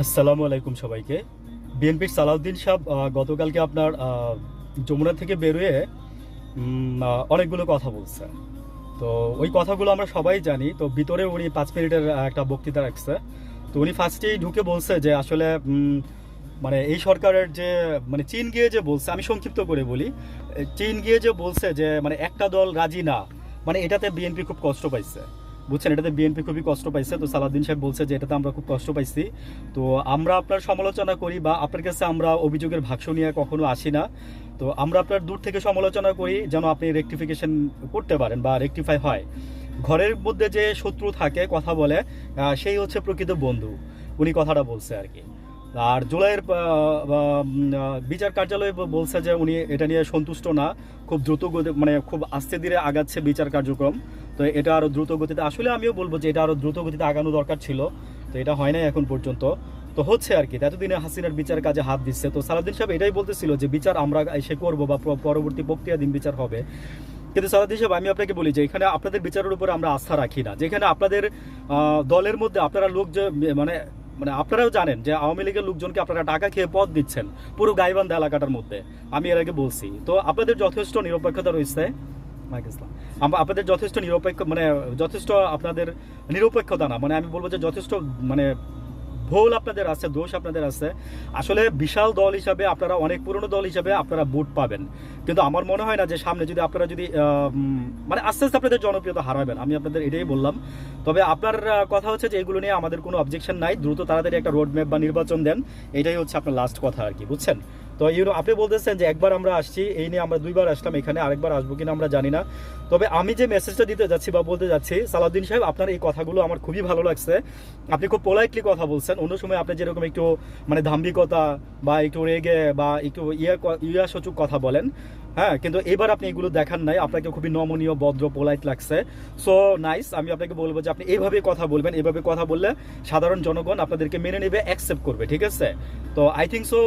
আসসালামু আলাইকুম সবাইকে। বিএনপির সালাউদ্দিন সাহেব গতকালকে আপনার যমুনা থেকে বেরোয়ে অনেকগুলো কথা বলছে। তো ওই কথাগুলো আমরা সবাই জানি। তো ভিতরে উনি 5 মিনিটের একটা বক্তৃতা রাখছে। তো উনি ফার্স্টেই ঢুকে বলছে যে আসলে মানে এই সরকারের যে মানে চীন গিয়ে যে বলছে, আমি সংক্ষিপ্ত করে বলি, চীন গিয়ে যে বলছে যে মানে একটা দল রাজি না, মানে এটাতে বিএনপি খুব কষ্ট পাইছে। বুঝছেন, এটাতে বিএনপি খুবই কষ্ট পাইছে। তো সালাউদ্দিন সাহেব বলছে যে এটাতে আমরা খুব কষ্ট পাইছি। তো আমরা আপনার সমালোচনা করি বা আপনার কাছে আমরা অভিযোগের ভাষ্য নিয়ে কখনো আসি না। তো আমরা আপনার দূর থেকে সমালোচনা করি যেন আপনি রেকটিফিকেশন করতে পারেন বা রেকটিফাই হয়। ঘরের মধ্যে যে শত্রু থাকে কথা বলে, সেই হচ্ছে প্রকৃত বন্ধু। উনি কথাটা বলছে আর কি। আর জুলাইয়ের বিচার কার্যালয় বলছে যে উনি এটা নিয়ে সন্তুষ্ট না, খুব দ্রুত গতি মানে খুব আস্তে ধীরে আগাচ্ছে বিচার কার্যক্রম। তো এটা আরও দ্রুত গতিতে, আসলে আমিও বলবো যে এটা আরও দ্রুত গতিতে আগানো দরকার ছিল। তো এটা হয় নাই এখন পর্যন্ত। তো হচ্ছে আর কি, এতদিনে হাসিনার বিচার কাজে হাত দিচ্ছে। তো সালাউদ্দিন সাহেব এটাই বলতেছিল যে বিচার আমরা এসে করবো বা পরবর্তী প্রক্রিয়াধীন বিচার হবে। কিন্তু সালাউদ্দিন সাহেব, আমি আপনাকে বলি যে এখানে আপনাদের বিচারের উপরে আমরা আস্থা রাখি না। যেখানে আপনাদের দলের মধ্যে আপনারা লোক যে মানে মানে আপনারাও জানেন যে আওয়ামী লীগের লোকজনকে আপনারা টাকা খেয়ে পদ দিচ্ছেন পুরো গাইবান্ধা এলাকাটার মধ্যে। আমি এর আগে বলছি। তো আপনাদের যথেষ্ট নিরপেক্ষতা রয়েছে। আপনাদের যথেষ্ট নিরপেক্ষ মানে যথেষ্ট আপনাদের নিরপেক্ষতা না, মানে আমি বলবো যে যথেষ্ট মানে ভুল আপনাদের আছে, দোষ আপনাদের আছে। আসলে বিশাল দল হিসাবে আপনারা, অনেক পুরনো দল হিসাবে আপনারা ভোট পাবেন, কিন্তু আমার মনে হয় না যে সামনে যদি আপনারা যদি মানে আস্তে আস্তে আপনাদের জনপ্রিয়তা হারাবেন। আমি আপনাদের এটাই বললাম। তবে আপনার কথা হচ্ছে যে এগুলো নিয়ে আমাদের কোনো অবজেকশন নাই, দ্রুত তাড়াতাড়ি একটা রোড ম্যাপ বা নির্বাচন দেন। এটাই হচ্ছে আপনার লাস্ট কথা আর কি, বুঝছেন। তো আপনি বলতেছেন যে একবার আমরা আসছি, এই নিয়ে আমরা 2বার আসলাম এখানে, আরেকবার আসবো কিনা আমরা জানি না। তবে আমি যে মেসেজটা দিতে যাচ্ছি বা বলতে যাচ্ছি, সালাউদ্দিন সাহেব আপনার এই কথাগুলো আমার খুবই ভালো লাগছে। আপনি খুব পোলাইটলি কথা বলছেন। অন্য সময় আপনি যেরকম একটু মানে ধাম্বিকতা বা একটু রেগে বা একটু সূচক কথা বলেন, হ্যাঁ, কিন্তু এবার আপনি এগুলো দেখান নাই। আপনাকে খুবই নমনীয়, ভদ্র, পোলাইট লাগছে। So nice. আমি আপনাকে বলবো যে আপনি এইভাবে কথা বলবেন। এইভাবে কথা বললে সাধারণ জনগণ আপনাদেরকে মেনে নেবে, অ্যাকসেপ্ট করবে, ঠিক আছে? তো আই থিঙ্ক সো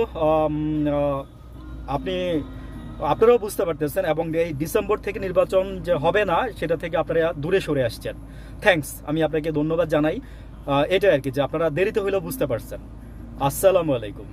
আপনি আপনারাও বুঝতে পারতেছেন, এবং এই ডিসেম্বর থেকে নির্বাচন যে হবে না সেটা থেকে আপনারা দূরে সরে আসছেন। থ্যাঙ্কস, আমি আপনাকে ধন্যবাদ জানাই। এটাই আর কি, যে আপনারা দেরিতে হইলেও বুঝতে পারছেন। আসসালামু আলাইকুম।